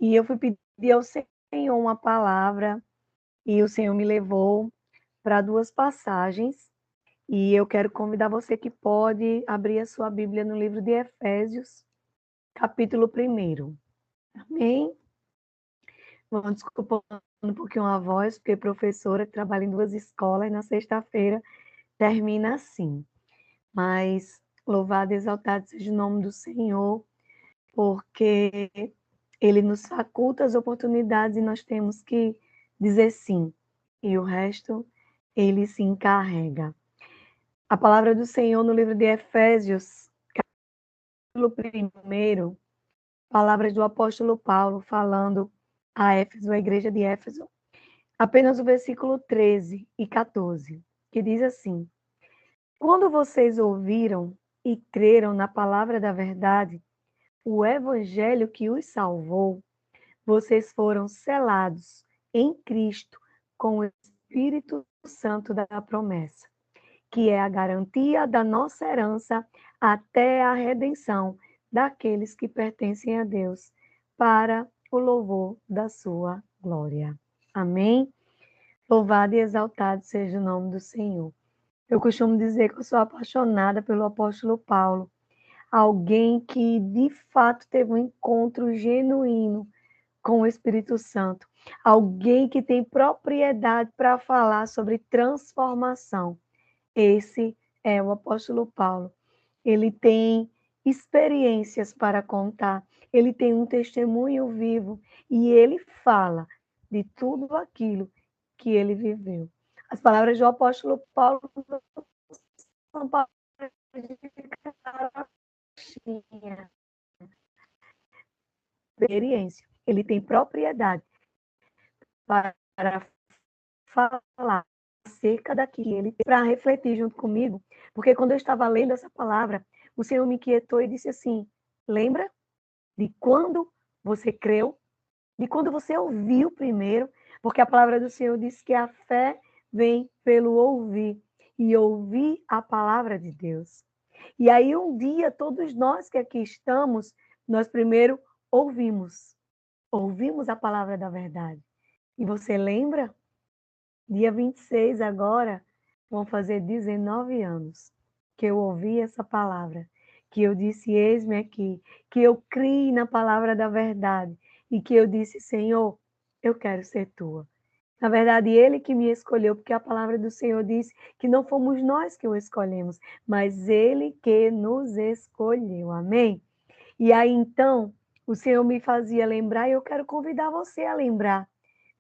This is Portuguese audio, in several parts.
E eu fui pedir ao Senhor uma palavra, e o Senhor me levou para duas passagens. E eu quero convidar você que pode abrir a sua Bíblia no livro de Efésios, capítulo 1. Amém? Vamos desculpando um pouquinho a voz, porque professora que trabalha em duas escolas, e na sexta-feira termina assim. Mas louvado e exaltado seja o nome do Senhor, porque Ele nos faculta as oportunidades e nós temos que dizer sim. E o resto, Ele se encarrega. A palavra do Senhor no livro de Efésios, capítulo 1, palavras do apóstolo Paulo falando a Éfeso, a igreja de Éfeso, apenas o versículo 13 e 14, que diz assim: Quando vocês ouviram e creram na palavra da verdade, o evangelho que os salvou, vocês foram selados em Cristo com o Espírito Santo da promessa, que é a garantia da nossa herança até a redenção daqueles que pertencem a Deus, para o louvor da sua glória. Amém? Louvado e exaltado seja o nome do Senhor. Eu costumo dizer que eu sou apaixonada pelo apóstolo Paulo, alguém que de fato teve um encontro genuíno com o Espírito Santo, alguém que tem propriedade para falar sobre transformação. Esse é o apóstolo Paulo. Ele tem experiências para contar, ele tem um testemunho vivo e ele fala de tudo aquilo que ele viveu. As palavras do apóstolo Paulo são palavras de carochinha, experiência. Ele tem propriedade para falar acerca daquilo, ele para refletir junto comigo, porque quando eu estava lendo essa palavra, o Senhor me quietou e disse assim: lembra de quando você creu, de quando você ouviu primeiro, porque a palavra do Senhor diz que a fé vem pelo ouvir, e ouvir a palavra de Deus. E aí um dia, todos nós que aqui estamos, nós primeiro ouvimos a palavra da verdade. E você lembra? Dia 26 agora, vão fazer 19 anos que eu ouvi essa palavra, que eu disse, eis-me aqui, que eu criei na palavra da verdade e que eu disse, Senhor, eu quero ser tua. Na verdade, ele que me escolheu, porque a palavra do Senhor diz que não fomos nós que o escolhemos, mas ele que nos escolheu. Amém? E aí, então, o Senhor me fazia lembrar e eu quero convidar você a lembrar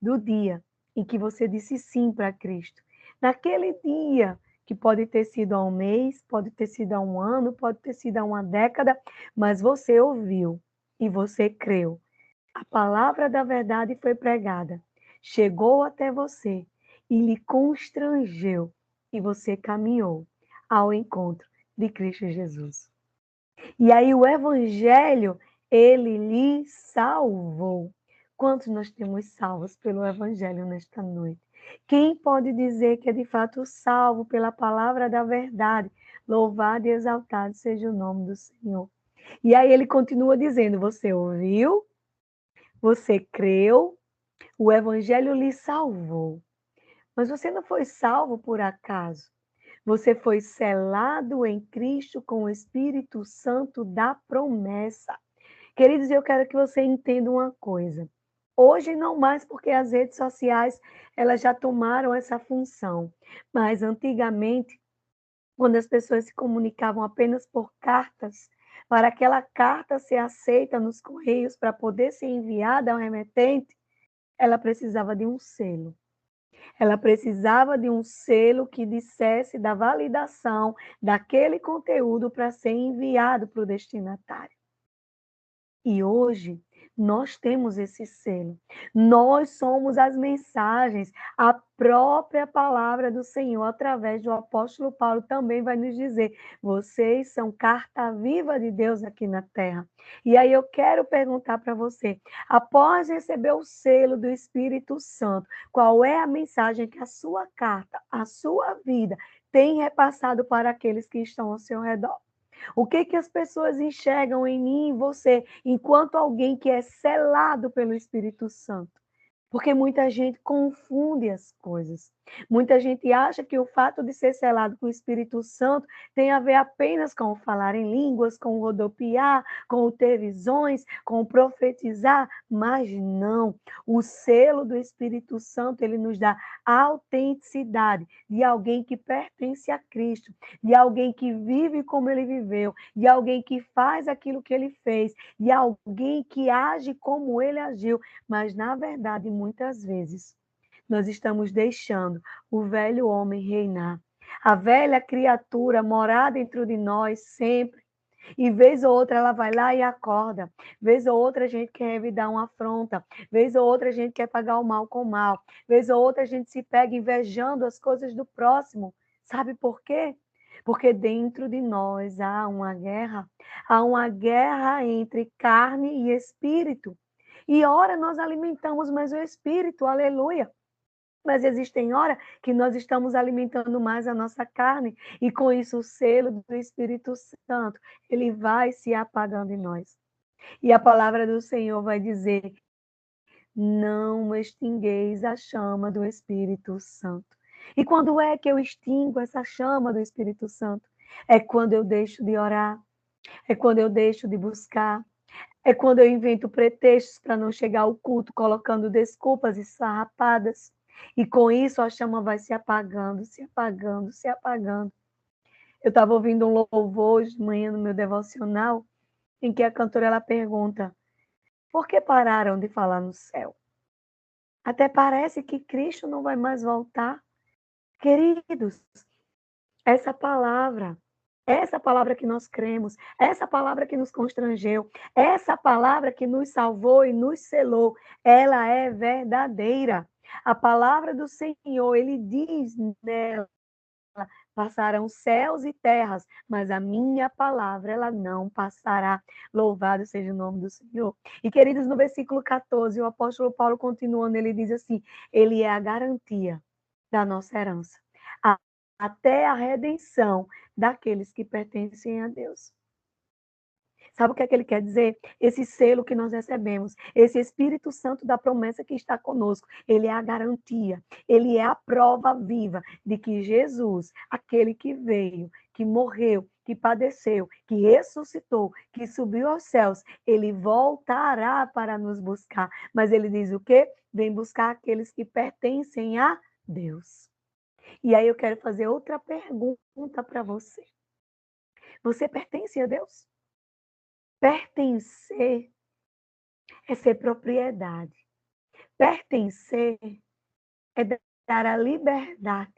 do dia em que você disse sim para Cristo. Naquele dia, que pode ter sido há um mês, pode ter sido há um ano, pode ter sido há uma década, mas você ouviu e você creu. A palavra da verdade foi pregada, chegou até você e lhe constrangeu, e você caminhou ao encontro de Cristo Jesus. E aí o evangelho, ele lhe salvou. Quantos nós temos salvos pelo evangelho nesta noite? Quem pode dizer que é de fato salvo pela palavra da verdade? Louvado e exaltado seja o nome do Senhor. E aí ele continua dizendo: você ouviu, você creu, o evangelho lhe salvou. Mas você não foi salvo por acaso. Você foi selado em Cristo com o Espírito Santo da promessa. Queridos, eu quero que você entenda uma coisa. Hoje não mais, porque as redes sociais elas já tomaram essa função. Mas antigamente, quando as pessoas se comunicavam apenas por cartas, para aquela carta ser aceita nos correios para poder ser enviada ao remetente, ela precisava de um selo. Ela precisava de um selo que dissesse da validação daquele conteúdo para ser enviado para o destinatário. E hoje nós temos esse selo. Nós somos as mensagens, a própria palavra do Senhor, através do apóstolo Paulo, também vai nos dizer: vocês são carta viva de Deus aqui na terra. E aí eu quero perguntar para você, após receber o selo do Espírito Santo, qual é a mensagem que a sua carta, a sua vida, tem repassado para aqueles que estão ao seu redor? O que que as pessoas enxergam em mim e em você, enquanto alguém que é selado pelo Espírito Santo? Porque muita gente confunde as coisas. Muita gente acha que o fato de ser selado com o Espírito Santo tem a ver apenas com o falar em línguas, com o rodopiar, com o ter visões, com o profetizar, mas não. O selo do Espírito Santo, ele nos dá a autenticidade de alguém que pertence a Cristo, de alguém que vive como ele viveu, de alguém que faz aquilo que ele fez, de alguém que age como ele agiu, mas na verdade, muitas vezes, nós estamos deixando o velho homem reinar. A velha criatura morar dentro de nós sempre. E vez ou outra ela vai lá e acorda. Vez ou outra a gente quer evitar uma afronta. Vez ou outra a gente quer pagar o mal com o mal. Vez ou outra a gente se pega invejando as coisas do próximo. Sabe por quê? Porque dentro de nós há uma guerra. Há uma guerra entre carne e espírito. E ora nós alimentamos mais o espírito, aleluia. Mas existem horas que nós estamos alimentando mais a nossa carne e com isso o selo do Espírito Santo, ele vai se apagando em nós. E a palavra do Senhor vai dizer: não extingueis a chama do Espírito Santo. E quando é que eu extingo essa chama do Espírito Santo? É quando eu deixo de orar, é quando eu deixo de buscar, é quando eu invento pretextos para não chegar ao culto, colocando desculpas e sarrapadas. E com isso a chama vai se apagando, se apagando, se apagando. Eu estava ouvindo um louvor hoje de manhã no meu devocional, em que a cantora ela pergunta: por que pararam de falar no céu? Até parece que Cristo não vai mais voltar. Queridos, essa palavra que nós cremos, essa palavra que nos constrangeu, essa palavra que nos salvou e nos selou, ela é verdadeira. A palavra do Senhor, ele diz nela: passarão céus e terras, mas a minha palavra, ela não passará. Louvado seja o nome do Senhor. E, queridos, no versículo 14, o apóstolo Paulo continuando, ele diz assim: ele é a garantia da nossa herança, até a redenção daqueles que pertencem a Deus. Sabe o que é que ele quer dizer? Esse selo que nós recebemos, esse Espírito Santo da promessa que está conosco, ele é a garantia, ele é a prova viva de que Jesus, aquele que veio, que morreu, que padeceu, que ressuscitou, que subiu aos céus, ele voltará para nos buscar. Mas ele diz o quê? Vem buscar aqueles que pertencem a Deus. E aí eu quero fazer outra pergunta para você. Você pertence a Deus? Pertencer é ser propriedade. Pertencer é dar a liberdade.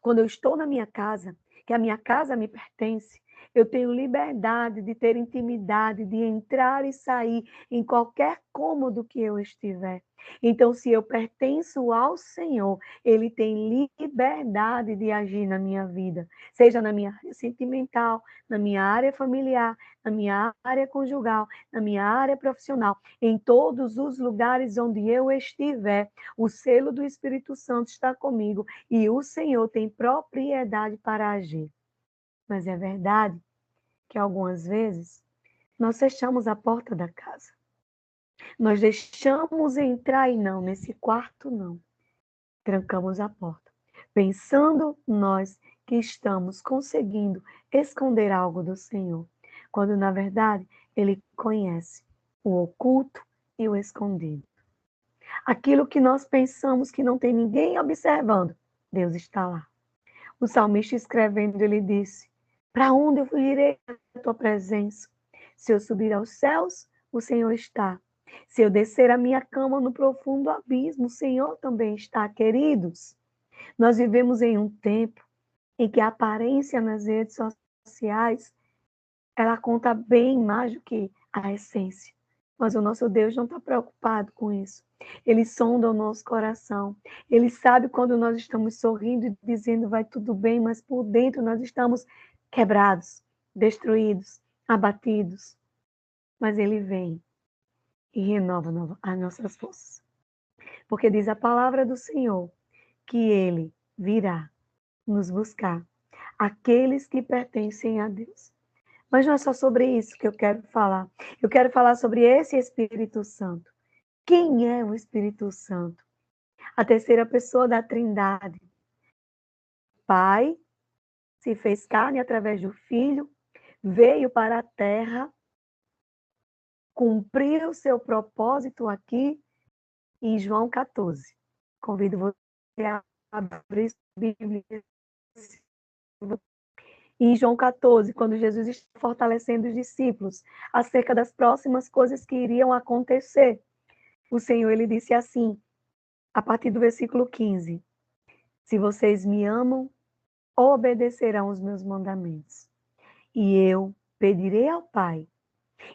Quando eu estou na minha casa, que a minha casa me pertence, eu tenho liberdade de ter intimidade, de entrar e sair em qualquer cômodo que eu estiver. Então, se eu pertenço ao Senhor, Ele tem liberdade de agir na minha vida, seja na minha área sentimental, na minha área familiar, na minha área conjugal, na minha área profissional, em todos os lugares onde eu estiver, o selo do Espírito Santo está comigo e o Senhor tem propriedade para agir. Mas é verdade que algumas vezes nós fechamos a porta da casa. Nós deixamos entrar e não, nesse quarto não. Trancamos a porta, pensando nós que estamos conseguindo esconder algo do Senhor, quando na verdade Ele conhece o oculto e o escondido. Aquilo que nós pensamos que não tem ninguém observando, Deus está lá. O salmista escrevendo, ele disse: para onde eu irei a tua presença? Se eu subir aos céus, o Senhor está. Se eu descer a minha cama no profundo abismo, o Senhor também está. Queridos, nós vivemos em um tempo em que a aparência nas redes sociais, ela conta bem mais do que a essência. Mas o nosso Deus não está preocupado com isso. Ele sonda o nosso coração. Ele sabe quando nós estamos sorrindo e dizendo vai tudo bem, mas por dentro nós estamos quebrados, destruídos, abatidos. Mas ele vem e renova as nossas forças. Porque diz a palavra do Senhor que ele virá nos buscar, aqueles que pertencem a Deus. Mas não é só sobre isso que eu quero falar. Eu quero falar sobre esse Espírito Santo. Quem é o Espírito Santo? A terceira pessoa da Trindade. Pai se fez carne através do Filho, veio para a terra, cumpriu o seu propósito aqui em João 14. Convido você a abrir a Bíblia. Em João 14, quando Jesus está fortalecendo os discípulos acerca das próximas coisas que iriam acontecer, o Senhor ele disse assim, a partir do versículo 15: Se vocês me amam, obedecerão os meus mandamentos. E eu pedirei ao Pai,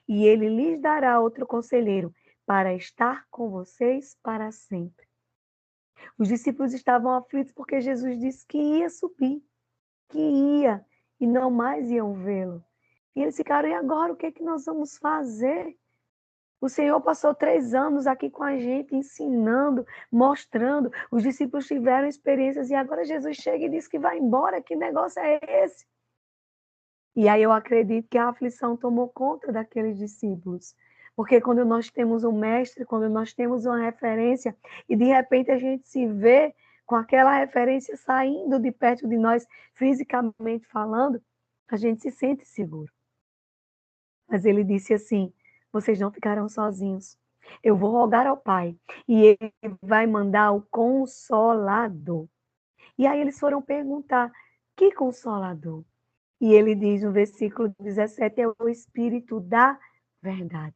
e ele lhes dará outro conselheiro para estar com vocês para sempre. Os discípulos estavam aflitos porque Jesus disse que ia subir, que ia, e não mais iam vê-lo. E eles ficaram, e agora o que é que nós vamos fazer? O Senhor passou 3 anos aqui com a gente, ensinando, mostrando. Os discípulos tiveram experiências e agora Jesus chega e diz que vai embora. Que negócio é esse? E aí eu acredito que a aflição tomou conta daqueles discípulos. Porque quando nós temos um mestre, quando nós temos uma referência, e de repente a gente se vê com aquela referência saindo de perto de nós, fisicamente falando, a gente se sente seguro. Mas ele disse assim: vocês não ficarão sozinhos. Eu vou rogar ao Pai e ele vai mandar o Consolador. E aí eles foram perguntar: que Consolador? E ele diz no versículo 17: é o Espírito da verdade.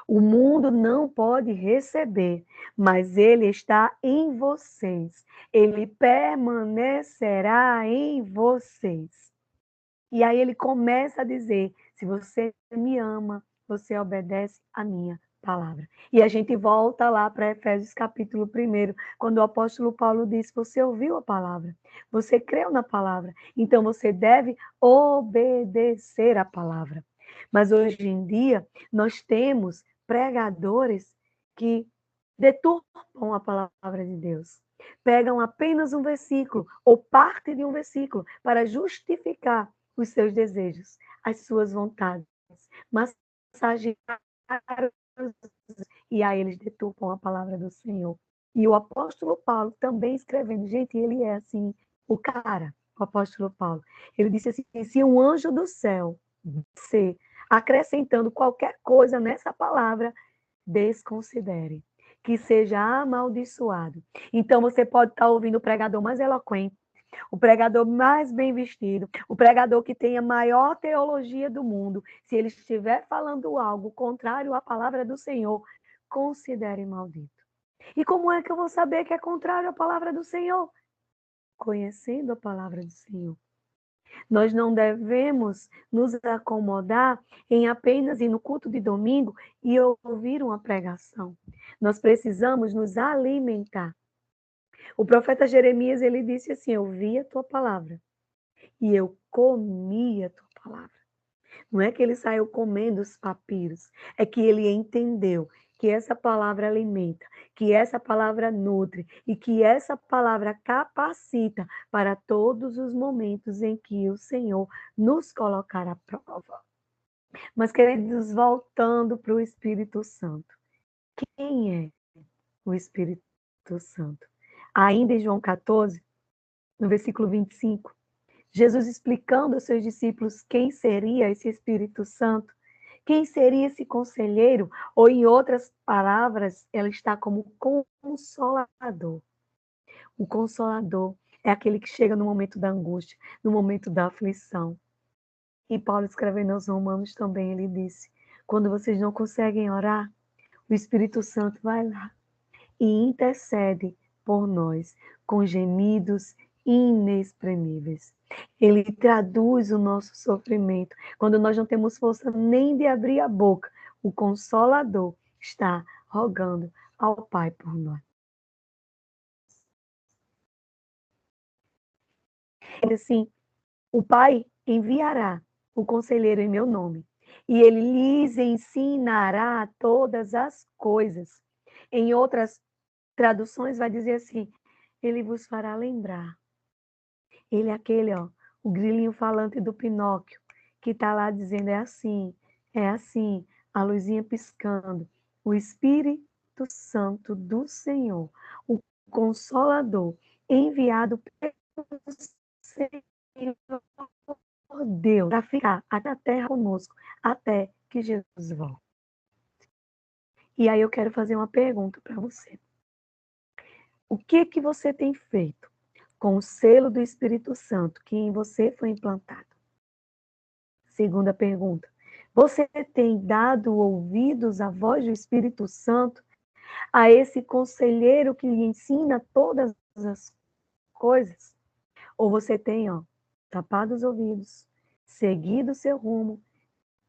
O mundo não pode receber, mas ele está em vocês. Ele permanecerá em vocês. E aí ele começa a dizer: se você me ama, você obedece a minha palavra. E a gente volta lá para Efésios capítulo 1, quando o apóstolo Paulo diz: você ouviu a palavra, você creu na palavra, então você deve obedecer a palavra. Mas hoje em dia, nós temos pregadores que deturpam a palavra de Deus. Pegam apenas um versículo ou parte de um versículo para justificar os seus desejos, as suas vontades, massagear e aí eles deturpam a palavra do Senhor. E o apóstolo Paulo também escrevendo, gente, ele é assim, o cara, o apóstolo Paulo. Ele disse assim: se um anjo do céu se acrescentando qualquer coisa nessa palavra, desconsidere, que seja amaldiçoado. Então você pode estar ouvindo o pregador mais eloquente, o pregador mais bem vestido, o pregador que tenha maior teologia do mundo, se ele estiver falando algo contrário à palavra do Senhor, considere maldito. E como é que eu vou saber que é contrário à palavra do Senhor? Conhecendo a palavra do Senhor. Nós não devemos nos acomodar em apenas ir no culto de domingo e ouvir uma pregação. Nós precisamos nos alimentar. O profeta Jeremias, ele disse assim: eu vi a tua palavra e eu comi a tua palavra. Não é que ele saiu comendo os papiros, é que ele entendeu que essa palavra alimenta, que essa palavra nutre e que essa palavra capacita para todos os momentos em que o Senhor nos colocar à prova. Mas, queridos, voltando para o Espírito Santo. Quem é o Espírito Santo? Ainda em João 14, no versículo 25, Jesus explicando aos seus discípulos quem seria esse Espírito Santo, quem seria esse conselheiro, ou em outras palavras, ela está como consolador. O consolador é aquele que chega no momento da angústia, no momento da aflição. E Paulo escrevendo aos Romanos também, ele disse: quando vocês não conseguem orar, o Espírito Santo vai lá e intercede por nós com gemidos inexprimíveis. Ele traduz o nosso sofrimento. Quando nós não temos força nem de abrir a boca, o Consolador está rogando ao Pai por nós. Ele assim: o Pai enviará o conselheiro em meu nome, e ele lhes ensinará todas as coisas. Em outras traduções vai dizer assim: ele vos fará lembrar. Ele é aquele, ó, o grilinho falante do Pinóquio, que está lá dizendo é assim, a luzinha piscando. O Espírito Santo do Senhor, o Consolador, enviado pelo Senhor Deus para ficar até a terra conosco, até que Jesus volte. E aí eu quero fazer uma pergunta para você. O que você tem feito com o selo do Espírito Santo que em você foi implantado? Segunda pergunta. Você tem dado ouvidos à voz do Espírito Santo, a esse conselheiro que lhe ensina todas as coisas? Ou você tem, tapado os ouvidos, seguido o seu rumo,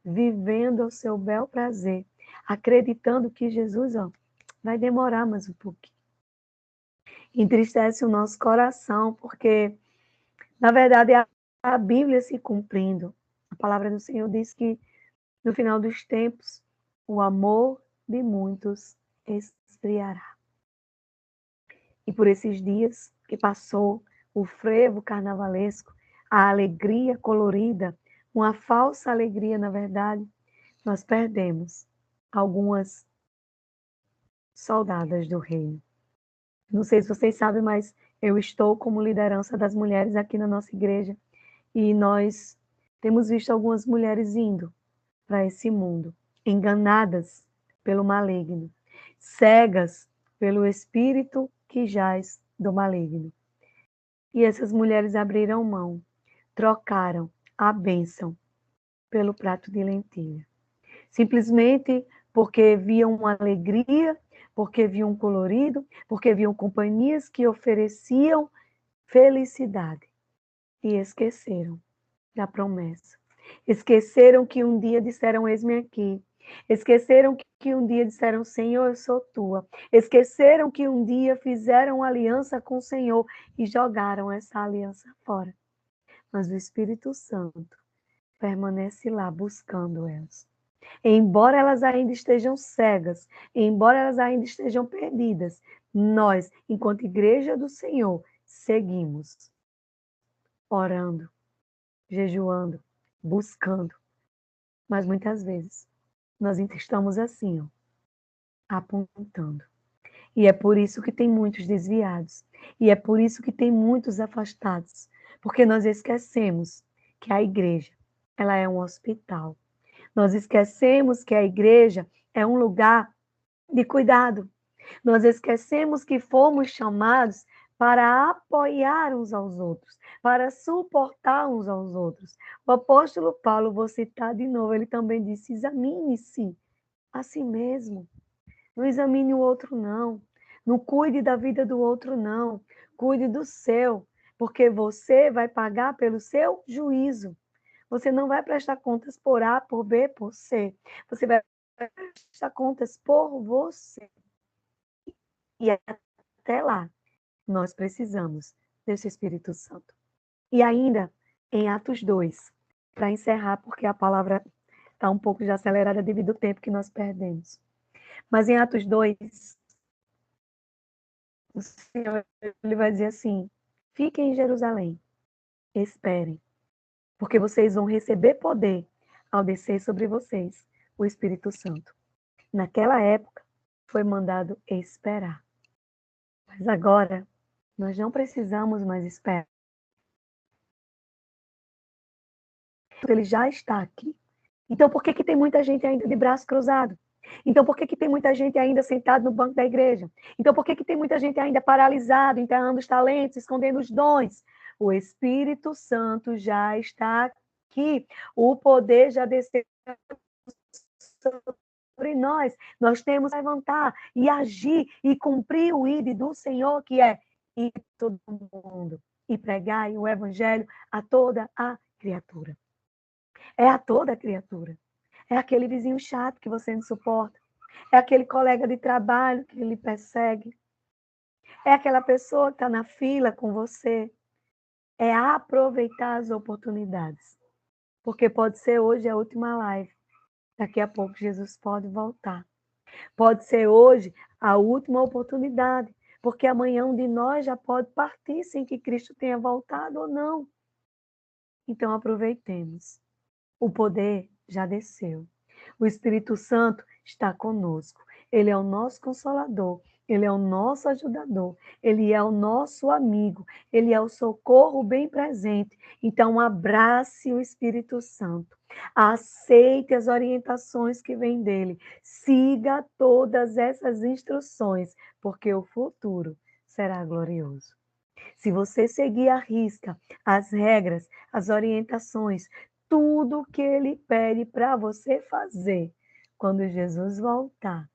vivendo ao seu bel prazer, acreditando que Jesus, vai demorar mais um pouquinho. Entristece o nosso coração, porque, na verdade, é a Bíblia se cumprindo. A palavra do Senhor diz que, no final dos tempos, o amor de muitos esfriará. E por esses dias que passou o frevo carnavalesco, a alegria colorida, uma falsa alegria, na verdade, nós perdemos algumas soldadas do reino. Não sei se vocês sabem, mas eu estou como liderança das mulheres aqui na nossa igreja e nós temos visto algumas mulheres indo para esse mundo, enganadas pelo maligno, cegas pelo espírito que jaz do maligno. E essas mulheres abriram mão, trocaram a bênção pelo prato de lentilha. Simplesmente porque viam uma alegria, porque viam um colorido, porque viam companhias que ofereciam felicidade. E esqueceram da promessa. Esqueceram que um dia disseram, eis-me aqui. Esqueceram que um dia disseram, Senhor, eu sou tua. Esqueceram que um dia fizeram aliança com o Senhor e jogaram essa aliança fora. Mas o Espírito Santo permanece lá buscando elas. Embora elas ainda estejam cegas, embora elas ainda estejam perdidas, nós, enquanto igreja do Senhor, seguimos orando, jejuando, buscando. Mas muitas vezes nós estamos assim, apontando. E é por isso que tem muitos desviados. E é por isso que tem muitos afastados. Porque nós esquecemos que a igreja, ela é um hospital. Nós esquecemos que a igreja é um lugar de cuidado. Nós esquecemos que fomos chamados para apoiar uns aos outros, para suportar uns aos outros. O apóstolo Paulo, vou citar de novo, ele também disse: examine-se a si mesmo. Não examine o outro, não. Não cuide da vida do outro, não. Cuide do seu, porque você vai pagar pelo seu juízo. Você não vai prestar contas por A, por B, por C. Você vai prestar contas por você. E até lá, nós precisamos desse Espírito Santo. E ainda, em Atos 2, para encerrar, porque a palavra está um pouco já acelerada devido ao tempo que nós perdemos. Mas em Atos 2, o Senhor ele vai dizer assim: fiquem em Jerusalém, esperem, porque vocês vão receber poder ao descer sobre vocês o Espírito Santo. Naquela época, foi mandado esperar. Mas agora, nós não precisamos mais esperar. Ele já está aqui. Então, por que tem muita gente ainda de braço cruzado? Então, por que tem muita gente ainda sentada no banco da igreja? Então, por que tem muita gente ainda paralisada, enterrando os talentos, escondendo os dons? O Espírito Santo já está aqui. O poder já desceu sobre nós. Nós temos que levantar e agir e cumprir o ID do Senhor, que é ir todo mundo e pregar o evangelho a toda a criatura. É a toda a criatura. É aquele vizinho chato que você não suporta. É aquele colega de trabalho que lhe persegue. É aquela pessoa que está na fila com você. É aproveitar as oportunidades. Porque pode ser hoje a última live. Daqui a pouco Jesus pode voltar. Pode ser hoje a última oportunidade. Porque amanhã um de nós já pode partir sem que Cristo tenha voltado ou não. Então aproveitemos. O poder já desceu. O Espírito Santo está conosco. Ele é o nosso consolador. Ele é o nosso ajudador. Ele é o nosso amigo. Ele é o socorro bem presente. Então, abrace o Espírito Santo. Aceite as orientações que vêm dele. Siga todas essas instruções, porque o futuro será glorioso. Se você seguir à risca as regras, as orientações, tudo que ele pede para você fazer, quando Jesus voltar,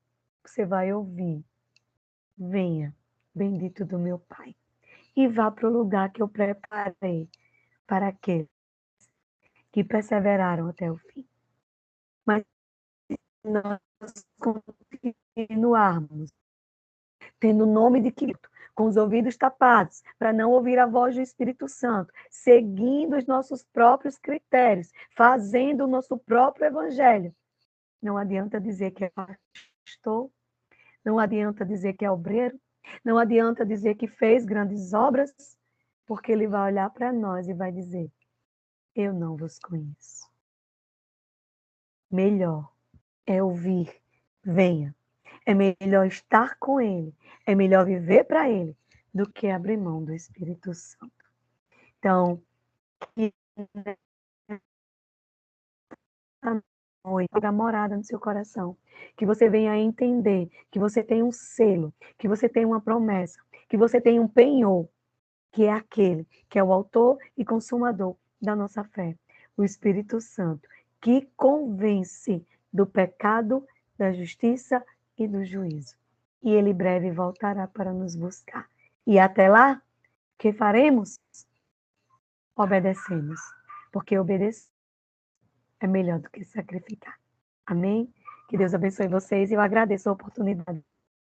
você vai ouvir: venha, bendito do meu Pai, e vá para o lugar que eu preparei para aqueles que perseveraram até o fim. Mas se nós continuarmos tendo o nome de Cristo, com os ouvidos tapados, para não ouvir a voz do Espírito Santo, seguindo os nossos próprios critérios, fazendo o nosso próprio evangelho. Não adianta dizer que é pastor, não adianta dizer que é obreiro, não adianta dizer que fez grandes obras, porque ele vai olhar para nós e vai dizer: eu não vos conheço. Melhor é ouvir: venha. É melhor estar com ele, é melhor viver para ele, do que abrir mão do Espírito Santo. Então, que a noite haja morada no seu coração, que você venha a entender que você tem um selo, que você tem uma promessa, que você tem um penhor, que é aquele que é o autor e consumador da nossa fé, o Espírito Santo, que convence do pecado, da justiça e do juízo. E ele breve voltará para nos buscar. E até lá, o que faremos? Obedecemos, porque obedecer é melhor do que sacrificar. Amém? Que Deus abençoe vocês e eu agradeço a oportunidade.